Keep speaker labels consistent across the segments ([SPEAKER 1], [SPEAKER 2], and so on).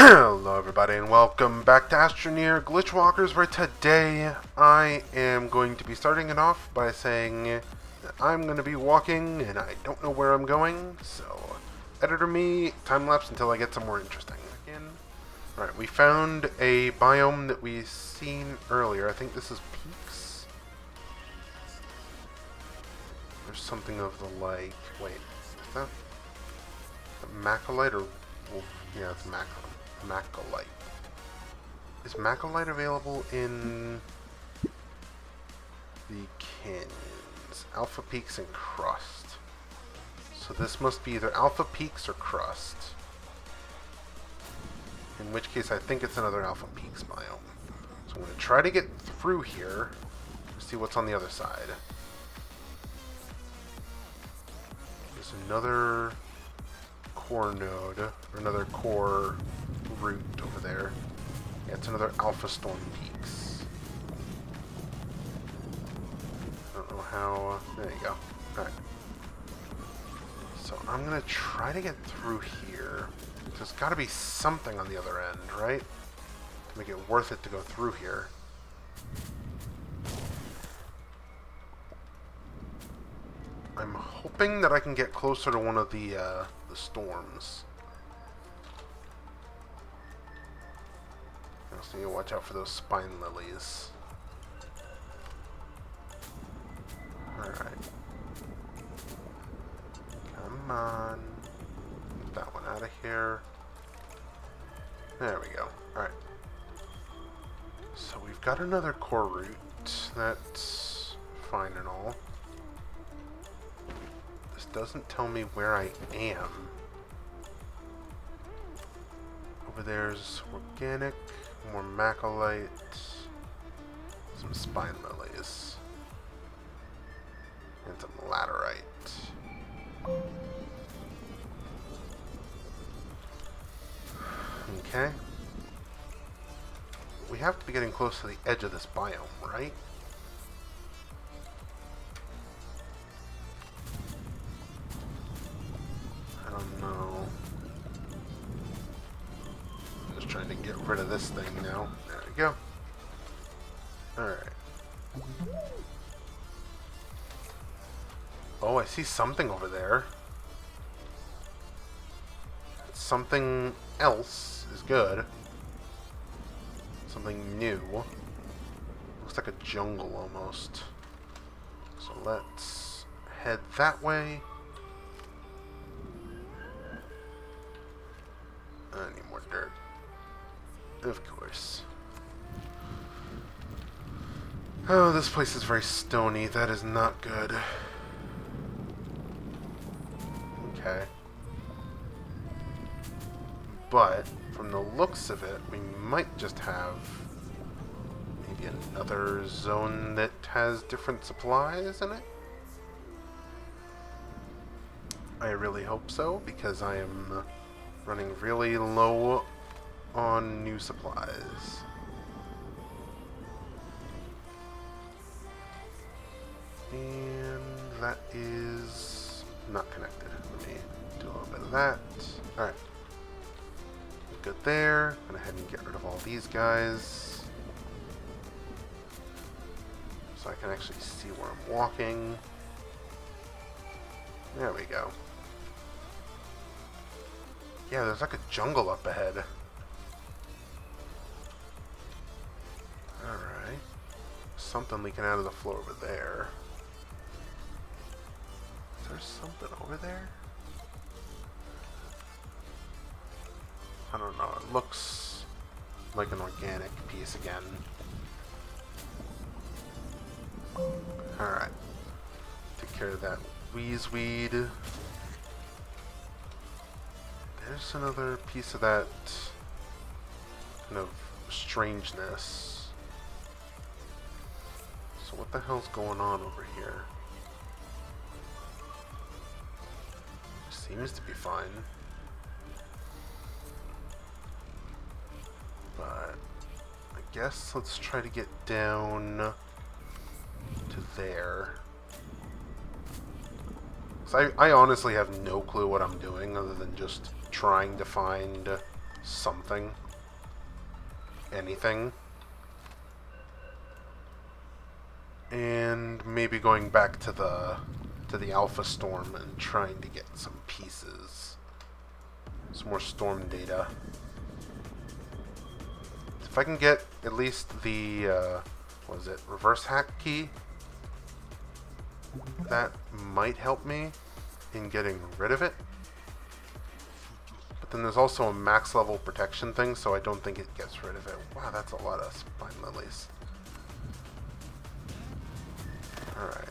[SPEAKER 1] Hello everybody and welcome back to Astroneer Glitchwalkers, where today I am going to be starting it off by saying that I'm going to be walking and I don't know where I'm going, so editor me, time lapse until I get somewhere interesting. Alright, we found a biome that we seen earlier. I think this is peaks. There's something of the like. Wait, is that a Macolite or wolf? Yeah, it's Macolite. Is Macolite available in the canyons? Alpha Peaks and Crust. So this must be either Alpha Peaks or Crust. In which case I think it's another Alpha Peaks biome. So I'm going to try to get through here to see what's on the other side. There's another core node, or another core route over there. Yeah, it's another Alpha Storm Peaks. I don't know how... there you go. Alright. So I'm going to try to get through here. There's got to be something on the other end, right? To make it worth it to go through here. I'm hoping that I can get closer to one of the storms. I also need to watch out for those spine lilies. Alright. Come on. Get that one out of here. There we go. Alright. So we've got another core route. That's fine and all. This doesn't tell me where I am. Over there's organic, more Macolite, some spine lilies, and some laterite. Okay. We have to be getting close to the edge of this biome, right? I don't know. I'm just trying to get rid of this thing now. There we go. Alright. Oh, I see something over there. Something else is good. Something new. Looks like a jungle almost. So let's head that way. I need more dirt. Of course. Oh, this place is very stony. That is not good. Okay. But, from the looks of it, we might just have maybe another zone that has different supplies in it. I really hope so, because I am running really low on new supplies. And that is not connected. Let me do a little bit of that. Alright. Good there. Go ahead and get rid of all these guys. So I can actually see where I'm walking. There we go. Yeah, there's like a jungle up ahead. Alright. Something leaking out of the floor over there. Is there something over there? I don't know. It looks like an organic piece again. Alright. Take care of that wheezeweed. There's another piece of that kind of strangeness. So what the hell's going on over here? Seems to be fine. But I guess let's try to get down to there. So I honestly have no clue what I'm doing other than just trying to find something. Anything. And maybe going back to the Alpha Storm and trying to get some pieces. Some more storm data. If I can get at least the, what is it, reverse hack key, that might help me in getting rid of it. But then there's also a max level protection thing, so I don't think it gets rid of it. Wow, that's a lot of spine lilies. Alright.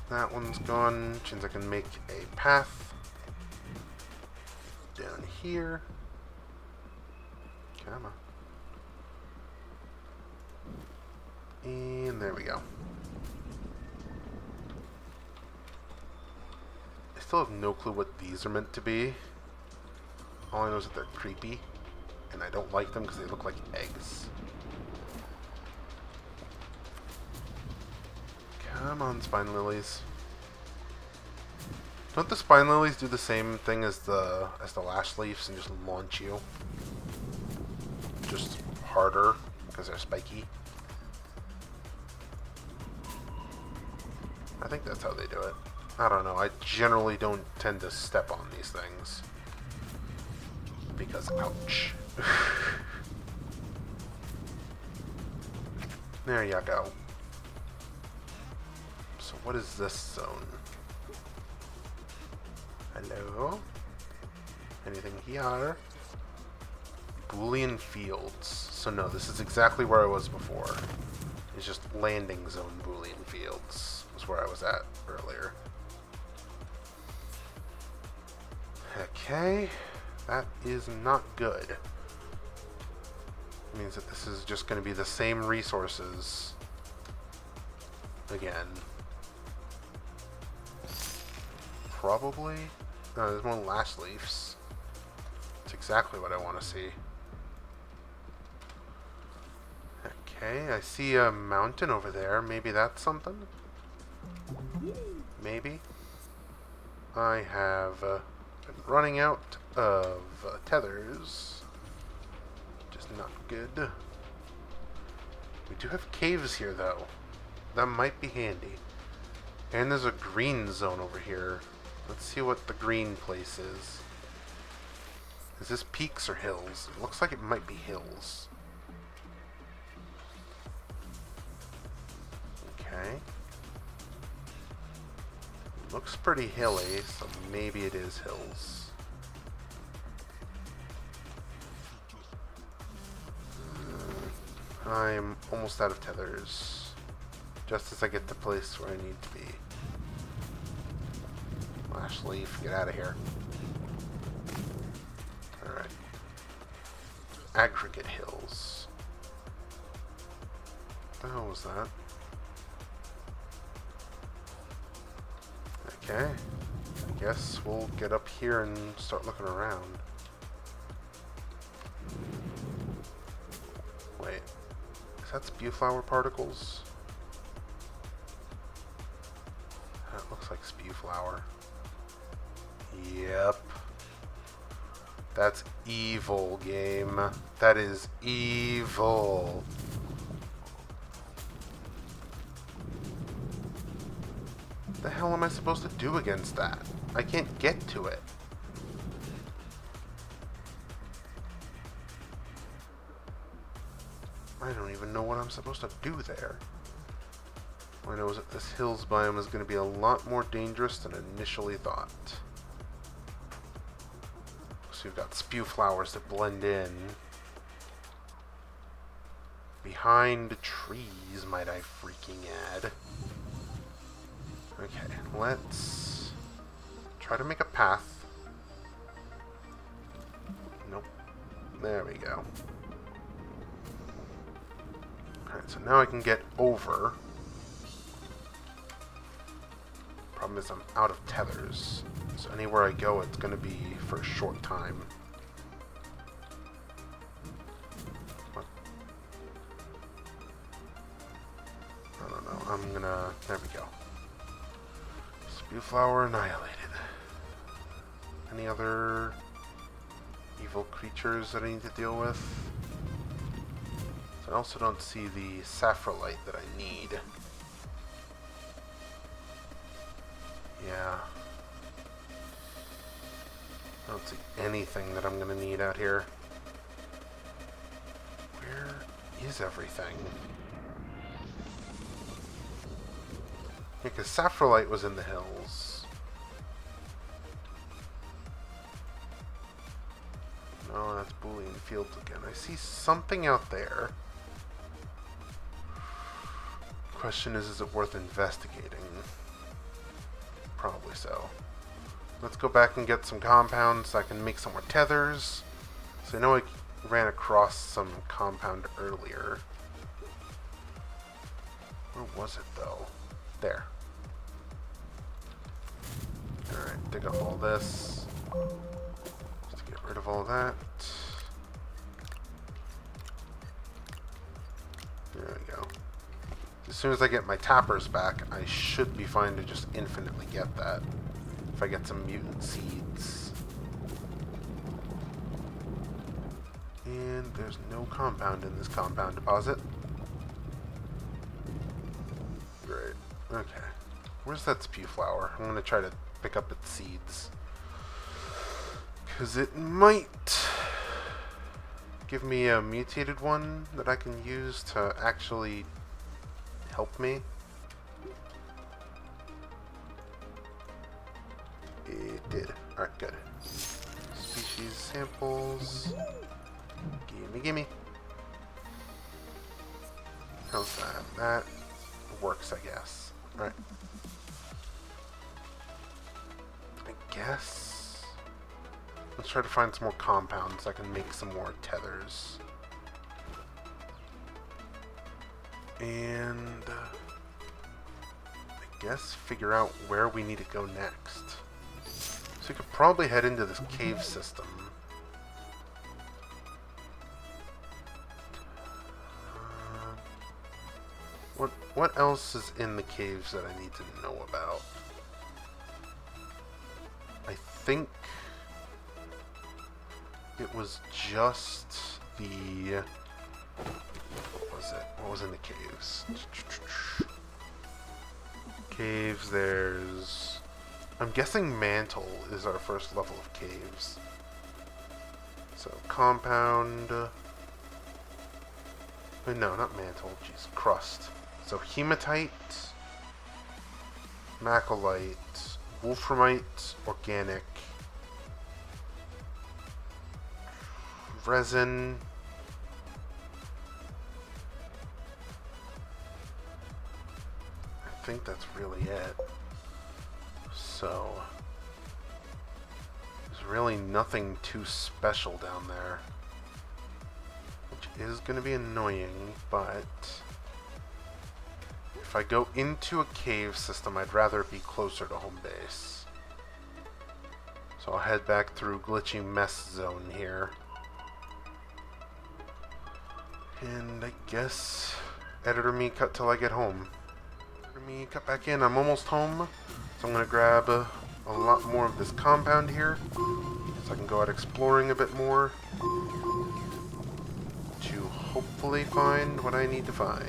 [SPEAKER 1] That one's gone, which means I can make a path down here. Come on. And there we go. I still have no clue what these are meant to be. All I know is that they're creepy, and I don't like them because they look like eggs. Come on, spine lilies. Don't the spine lilies do the same thing as the lash leaves and just launch you? Just harder because they're spiky. I think that's how they do it. I don't know. I generally don't tend to step on these things. Because, ouch. There you go. So what is this zone? Hello? Anything here? Boolean fields. So no, this is exactly where I was before. It's just landing zone Boolean fields. Was where I was at earlier. Okay. That is not good. It means that this is just going to be the same resources again. Probably. No, there's more lash leaves. That's exactly what I want to see. Okay, I see a mountain over there. Maybe that's something? Maybe. I have been running out of tethers. Just not good. We do have caves here, though. That might be handy. And there's a green zone over here. Let's see what the green place is. Is this peaks or hills? It looks like it might be hills. Okay. Looks pretty hilly, so maybe it is hills. I'm almost out of tethers. Just as I get the place where I need to be. Lash leaf, get out of here. Alright. Aggregate hills. What the hell was that? Okay. I guess we'll get up here and start looking around. Wait. Is that spewflower particles? That looks like spewflower. Yep. That's evil, game. That is evil. What the hell am I supposed to do against that? I can't get to it. I don't even know what I'm supposed to do there. All I know is that this hills biome is going to be a lot more dangerous than initially thought. So we've got spew flowers that blend in. Behind trees, might I freaking add. Okay, let's try to make a path. Nope. There we go. Alright, so now I can get over. Problem is I'm out of tethers. So anywhere I go, it's going to be for a short time. What? I don't know. I'm gonna... There we go. Spewflower annihilated. Any other evil creatures that I need to deal with. I also don't see the sapphirolite that I need. Yeah. I don't see anything that I'm going to need out here. Where is everything? Yeah, because sapphirolite was in the hills. No, that's Boolean Fields again. I see something out there. Question is it worth investigating? Probably so. Let's go back and get some compounds so I can make some more tethers. So I know I ran across some compound earlier. Where was it though? There. Alright, dig up all this. Just to get rid of all that. There we go. As soon as I get my tappers back, I should be fine to just infinitely get that. If I get some mutant seeds. And there's no compound in this compound deposit. Great. Okay. Where's that spew flower? I'm going to try to pick up its seeds. Because it might give me a mutated one that I can use to actually help me. It did. Alright, good. Species samples. Gimme, gimme. How's that? That works, I guess. Alright. I guess. Let's try to find some more compounds so I can make some more tethers. And I guess figure out where we need to go next. So we could probably head into this cave system. What else is in the caves that I need to know about? I think it was just the... What was it? What was in the caves? Caves, there's... I'm guessing Mantle is our first level of caves. So, compound... Wait, no, not Mantle. Jeez, crust. So, hematite, macrolite, wolframite, organic, resin... I think that's really it. So, there's really nothing too special down there. Which is going to be annoying, but if I go into a cave system, I'd rather be closer to home base. So I'll head back through glitchy mess zone here. And I guess editor me cut till I get home. Me cut back in. I'm almost home, so I'm going to grab a lot more of this compound here so I can go out exploring a bit more to hopefully find what I need to find.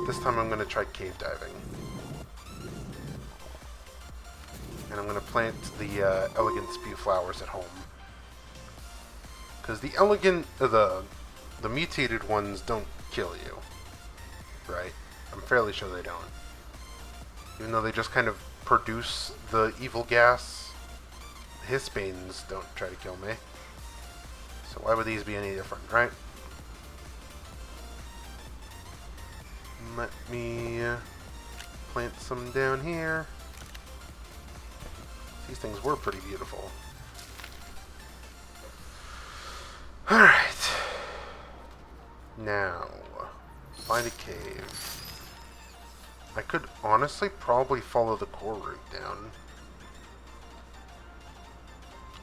[SPEAKER 1] This time I'm going to try cave diving. And I'm going to plant the elegant spew flowers at home. Because the elegant, the mutated ones don't kill you. Right? I'm fairly sure they don't. Even though they just kind of produce the evil gas, Hispanes don't try to kill me. So why would these be any different, right? Let me plant some down here. These things were pretty beautiful. Alright. Now, find a cave. I could honestly probably follow the core route down.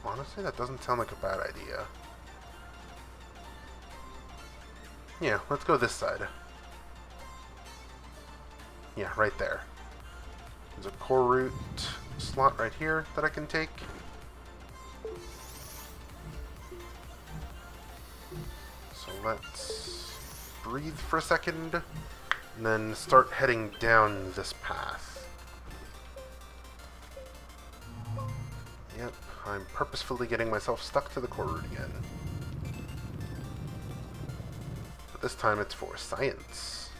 [SPEAKER 1] Honestly, that doesn't sound like a bad idea. Yeah, let's go this side. Yeah, right there. There's a core route slot right here that I can take. let's breathe for a second, and then start heading down this path. Yep, I'm purposefully getting myself stuck to the core route again. But this time it's for science,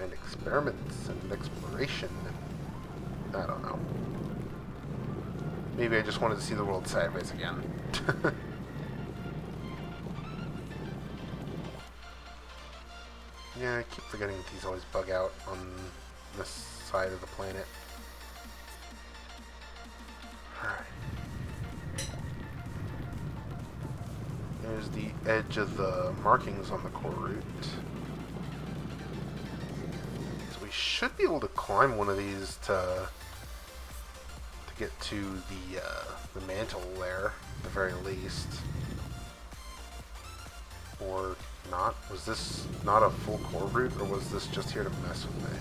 [SPEAKER 1] and experiments, and exploration, and I don't know. Maybe I just wanted to see the world sideways again. Yeah, I keep forgetting these always bug out on this side of the planet. Alright. There's the edge of the markings on the core route. So we should be able to climb one of these to get to the mantle layer, at the very least. Or not? Was this not a full core route, or was this just here to mess with me?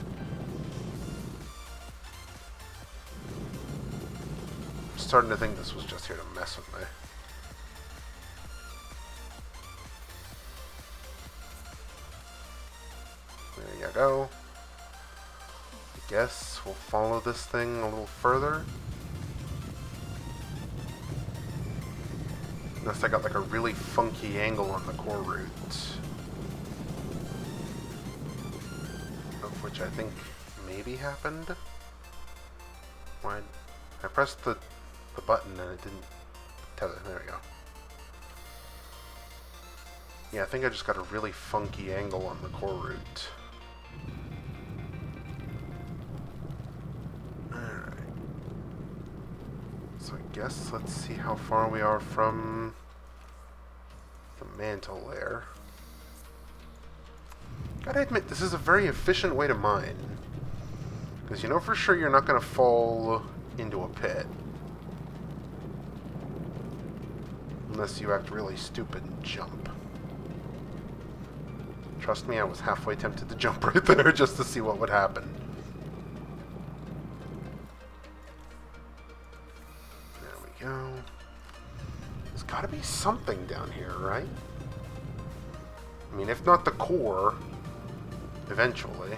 [SPEAKER 1] I'm starting to think this was just here to mess with me. There you go. I guess we'll follow this thing a little further. Unless I got like a really funky angle on the core route. Of which I think maybe happened. Why? I pressed the button and it didn't tether. There we go. Yeah, I think I just got a really funky angle on the core route. Alright. So I guess let's see how far we are from the mantle layer. Gotta admit, this is a very efficient way to mine. Because you know for sure you're not going to fall into a pit. Unless you act really stupid and jump. Trust me, I was halfway tempted to jump right there just to see what would happen. There we go. There's gotta be something down here, right? I mean, if not the core, eventually.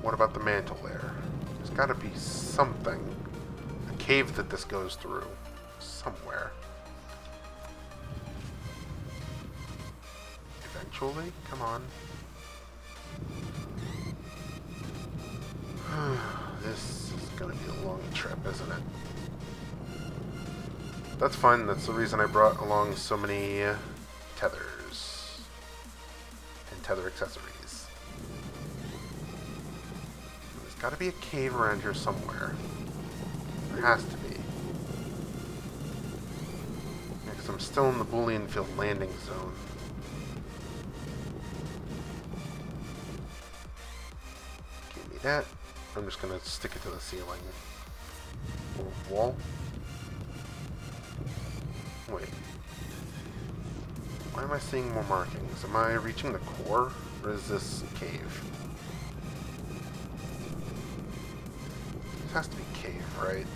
[SPEAKER 1] What about the mantle layer? There's gotta be something. A cave that this goes through. Somewhere. Eventually? Come on. This is gonna be a long trip, isn't it? That's fine. That's the reason I brought along so many tethers and tether accessories. There's got to be a cave around here somewhere. There has to be. Because I'm still in the Boolean field landing zone. Give me that. I'm just going to stick it to the ceiling. Or wall. Wait. Why am I seeing more markings? Am I reaching the core? Or is this a cave? This has to be a cave, right?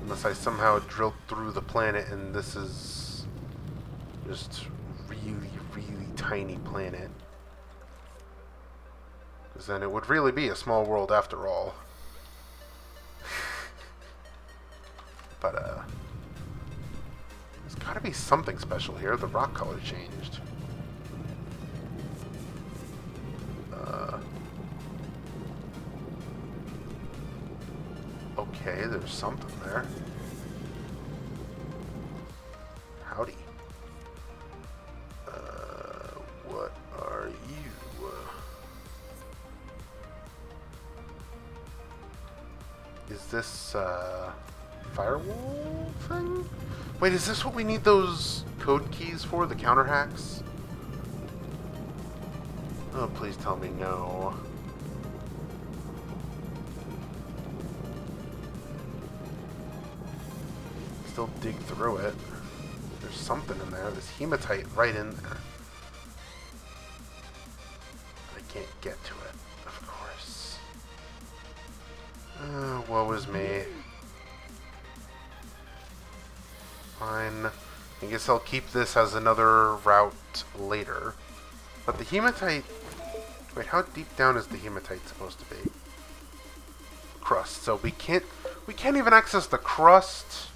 [SPEAKER 1] Unless I somehow drilled through the planet and this is just really, really tiny planet. Because then it would really be a small world after all. But, there's gotta be something special here. The rock color changed. Okay, there's something there. Howdy. What are you? Is this, firewall thing? Wait, is this what we need those code keys for? The counter hacks? Oh, please tell me no. Still dig through it. There's something in there. There's hematite right in there. But I can't get to it, of course. Woe is me. Fine. I guess I'll keep this as another route later. But the hematite... Wait, how deep down is the hematite supposed to be? Crust. So we can't even access the crust.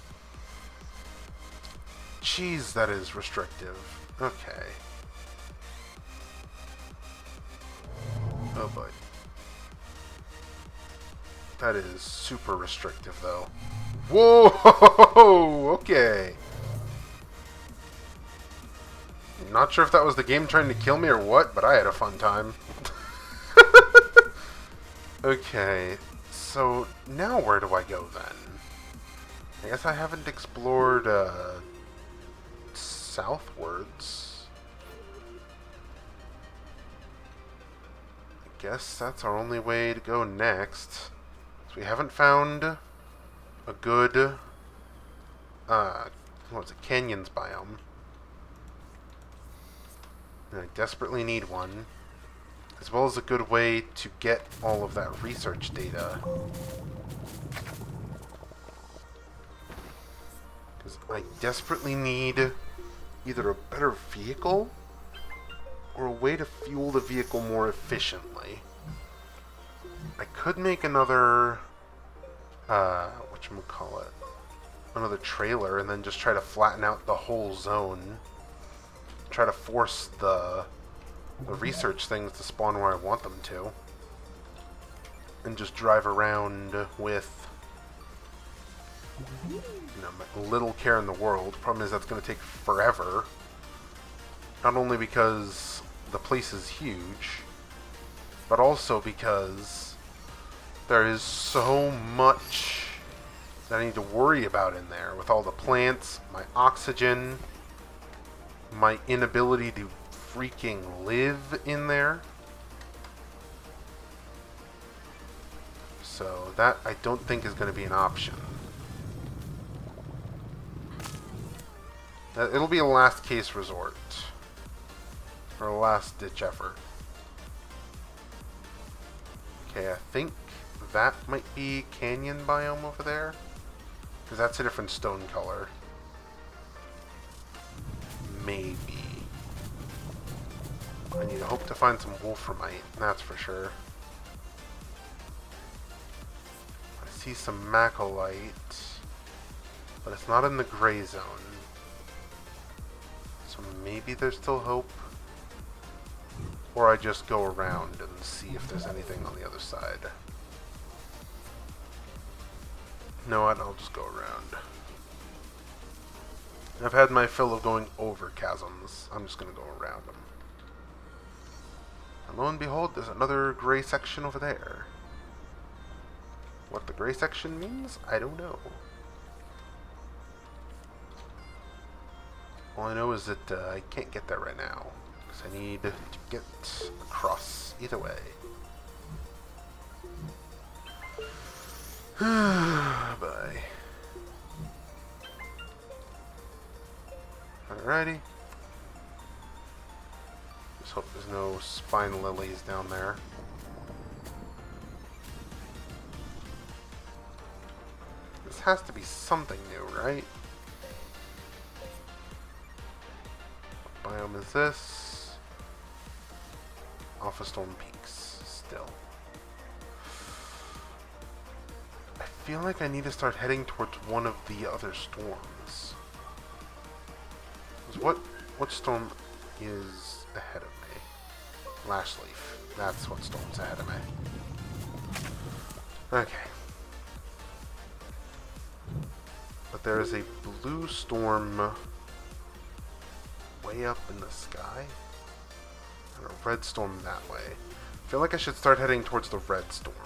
[SPEAKER 1] Jeez, that is restrictive. Okay. Oh boy. That is super restrictive though. Whoa! Okay. Not sure if that was the game trying to kill me or what, but I had a fun time. Okay, so now where do I go then? I guess I haven't explored southwards. I guess that's our only way to go next. So we haven't found a good what's it, canyons biome. And I desperately need one. As well as a good way to get all of that research data. Because I desperately need either a better vehicle or a way to fuel the vehicle more efficiently. I could make another, whatchamacallit, another trailer and then just try to flatten out the whole zone. Try to force the research things to spawn where I want them to. And just drive around with, you know, little care in the world. Problem is that's going to take forever. Not only because the place is huge, but also because there is so much that I need to worry about in there with all the plants, my oxygen, my inability to freaking live in there. So that I don't think is going to be an option. It'll be a last case resort. Or a last ditch effort. Okay, I think that might be canyon biome over there. Because that's a different stone color. Maybe. I need to hope to find some wolframite, that's for sure. I see some macholite, but it's not in the gray zone. So maybe there's still hope. Or I just go around and see if there's anything on the other side. No, I'll just go around. I've had my fill of going over chasms. I'm just going to go around them. And lo and behold, there's another gray section over there. What the gray section means, I don't know. All I know is that I can't get there right now. Because I need to get across either way. Bye. Alrighty. Just hope there's no spine lilies down there. This has to be something new, right? What biome is this? Alpha Storm Peaks, still. I feel like I need to start heading towards one of the other storms. What storm is ahead of me? Lashleaf. That's what storm's ahead of me. Okay. But there is a blue storm way up in the sky. And a red storm that way. I feel like I should start heading towards the red storm.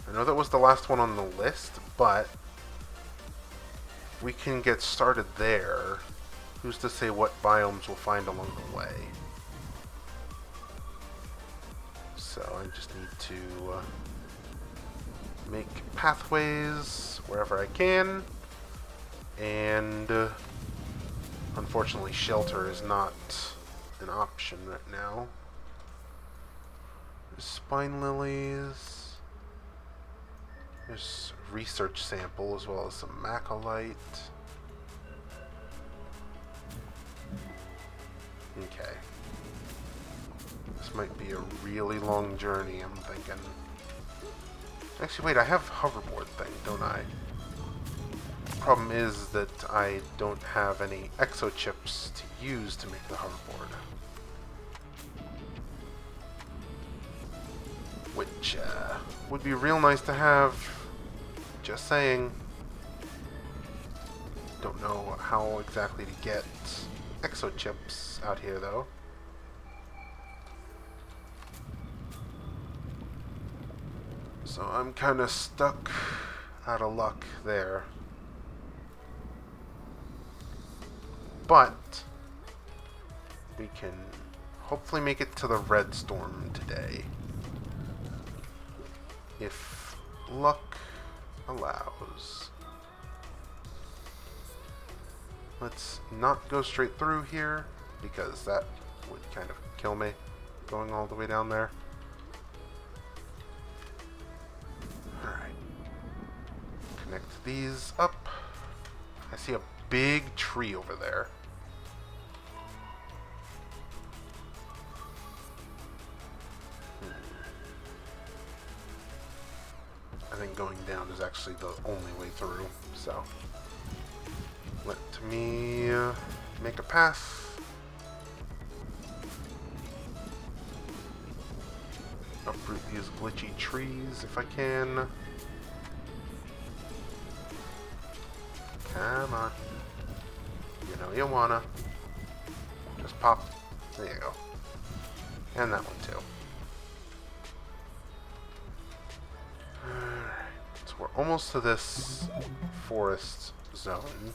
[SPEAKER 1] I know that was the last one on the list, but we can get started there. Who's to say what biomes we'll find along the way? So I just need to make pathways wherever I can, and unfortunately shelter is not an option right now. There's spine lilies. There's research sample as well as some macholite. Okay. This might be a really long journey, I'm thinking. Actually, wait, I have hoverboard thing, don't I? Problem is that I don't have any exo chips to use to make the hoverboard. Which would be real nice to have. Just saying. Don't know how exactly to get exo chips out here though. So I'm kind of stuck out of luck there. But we can hopefully make it to the red storm today, if luck allows. Let's not go straight through here, because that would kind of kill me, going all the way down there. Alright. Connect these up. I see a big tree over there. I think going down is actually the only way through, so let me make a path. Uproot these glitchy trees if I can. Come on. You know you wanna. Just pop. There you go. And that one too. Alright. So we're almost to this forest zone.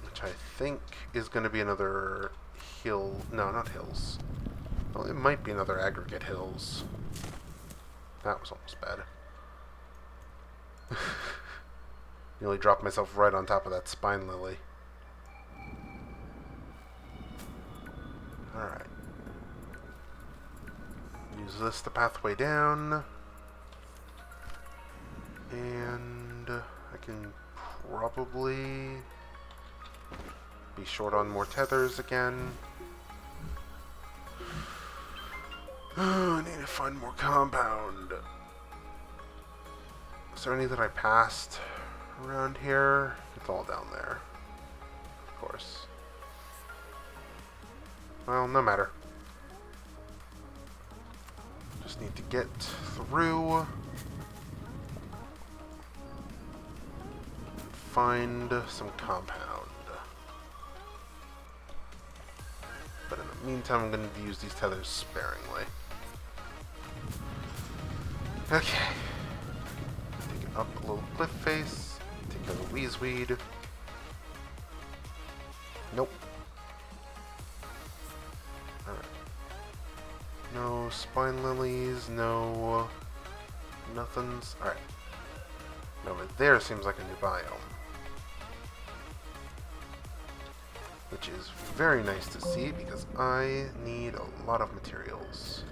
[SPEAKER 1] Which I think is going to be another hill. No, not hills. Well, it might be another aggregate hills. That was almost bad. Nearly dropped myself right on top of that spine lily. Alright. Use this the pathway down. And I can probably be short on more tethers again. Oh, I need to find more compound. Is there any that I passed around here? It's all down there. Of course. Well, no matter. Just need to get through. Find some compound. But in the meantime, I'm going to use these tethers sparingly. Okay. Take it up a little cliff face. Take out the Weezeweed. Nope. Alright. No spine lilies, no nothings. Alright. Over there seems like a new biome. Which is very nice to see because I need a lot of materials.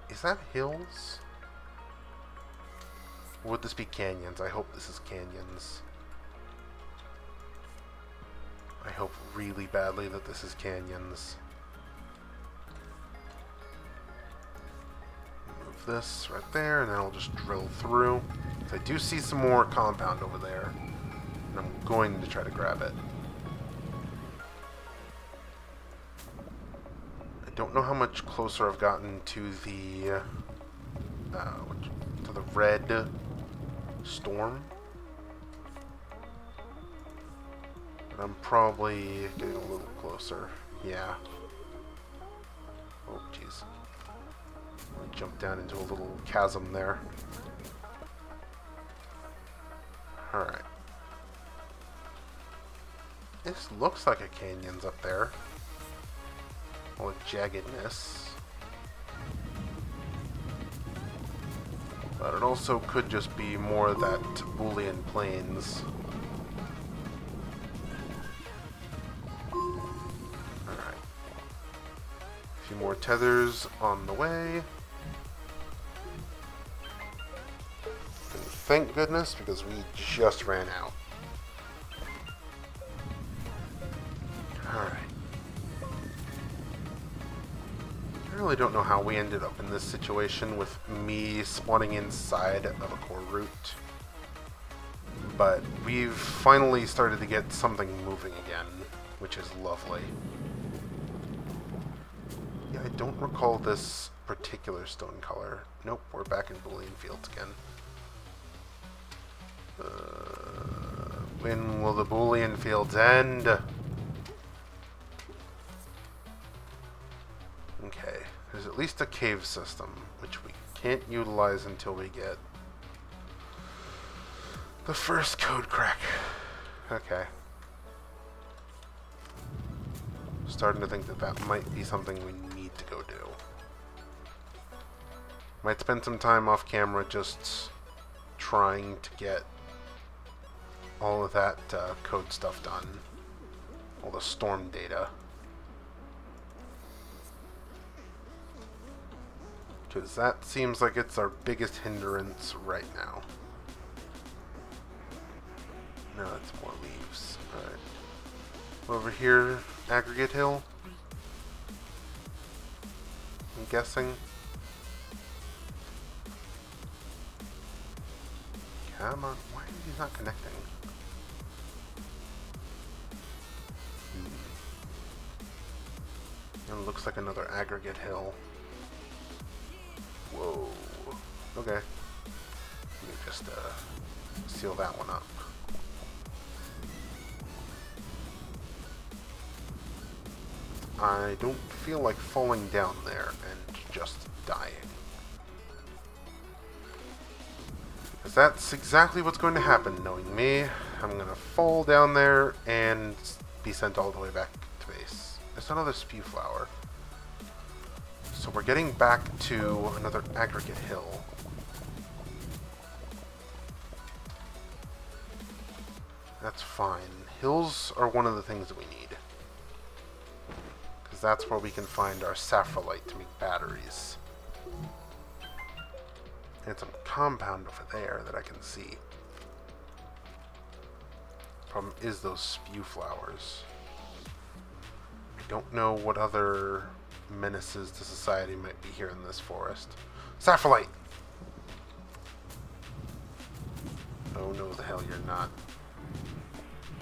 [SPEAKER 1] Is that hills? Or would this be canyons? I hope this is canyons. I hope really badly that this is canyons. Move this right there, and then I'll just drill through. So I do see some more compound over there, and I'm going to try to grab it. I don't know how much closer I've gotten to the red storm. But I'm probably getting a little closer. Yeah. Oh, jeez. I jumped down into a little chasm there. Alright. This looks like a canyon's up there. All the jaggedness. But it also could just be more that Boolean plains. Alright. A few more tethers on the way. thank goodness, because we just ran out. Alright. I really don't know how we ended up in this situation with me spawning inside of a core root. But we've finally started to get something moving again, which is lovely. Yeah, I don't recall this particular stone color. Nope, we're back in Boolean fields again. When will the Boolean fields end? Okay, there's at least a cave system, which we can't utilize until we get the first code crack. Okay. Starting to think that that might be something we need to go do. Might spend some time off camera just trying to get all of that code stuff done. All the storm data. Because that seems like it's our biggest hindrance right now. No, it's more leaves. Alright. Over here, Aggregate Hill. I'm guessing. Come on, why are these not connecting? It looks like another Aggregate Hill. Whoa. Okay. Let me just seal that one up. I don't feel like falling down there and just dying. Because that's exactly what's going to happen, knowing me. I'm going to fall down there and be sent all the way back to base. There's another spew flower. So we're getting back to another Aggregate Hill. That's fine. Hills are one of the things that we need. Because that's where we can find our sapphirite to make batteries. And some compound over there that I can see. Problem is those spew flowers. I don't know what other menaces to society might be here in this forest. Sapphirite! Oh no, the hell you're not.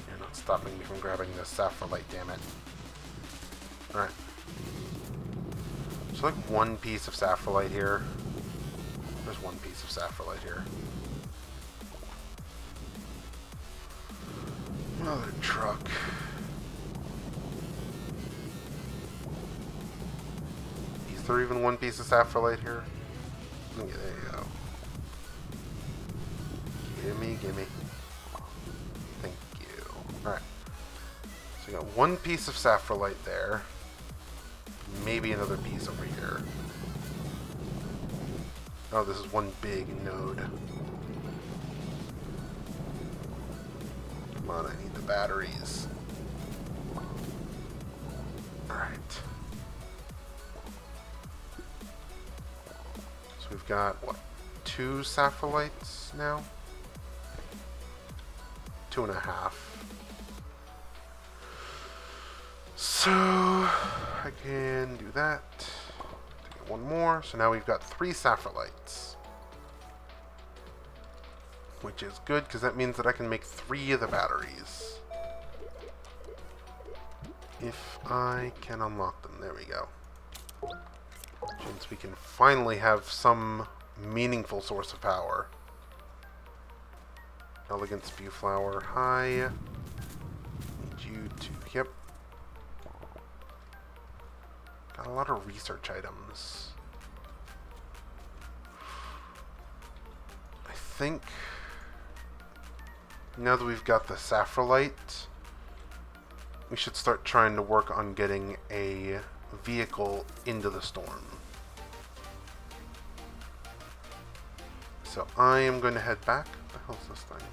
[SPEAKER 1] You're not stopping me from grabbing this sapphirite, damn it. Alright. There's like one piece of sapphirite here. There's one piece of sapphirite here. Another truck. Is there even one piece of sapphirite here? Okay, there you go. Gimme, gimme. Thank you. Alright. So we got one piece of sapphirite there. Maybe another piece over here. Oh, this is one big node. Come on, I need the batteries. Alright. So we've got, what, 2 sapphirites now? 2.5. So, I can do that. Get one more. So now we've got 3 sapphirites. Which is good, because that means that I can make 3 of the batteries. If I can unlock them. There we go. Since we can finally have some meaningful source of power. Elegant spew flower. Hi. Need you to... Yep. Got a lot of research items. I think now that we've got the sapphirite, we should start trying to work on getting a vehicle into the storm. So I am going to head back. What the hell's this thing?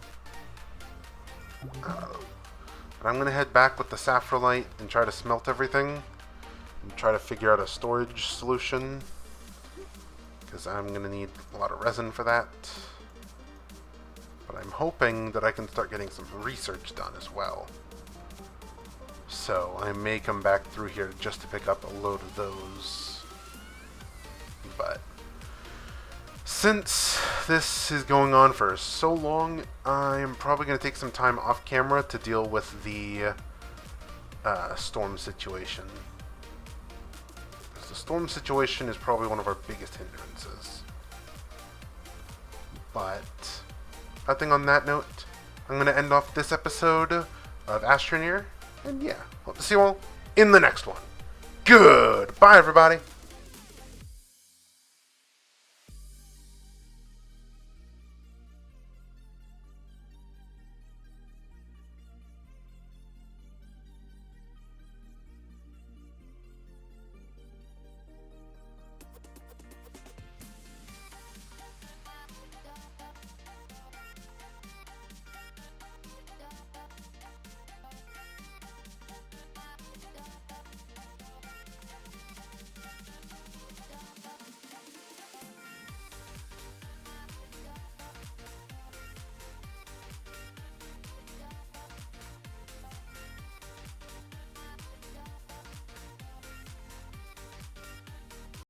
[SPEAKER 1] But I'm going to head back with the sapphirite and try to smelt everything. And try to figure out a storage solution. Because I'm going to need a lot of resin for that. But I'm hoping that I can start getting some research done as well. So I may come back through here just to pick up a load of those. But since this is going on for so long, I'm probably going to take some time off camera to deal with the storm situation. Because the storm situation is probably one of our biggest hindrances. But I think on that note, I'm going to end off this episode of Astroneer. And yeah, hope to see you all in the next one. Goodbye, everybody.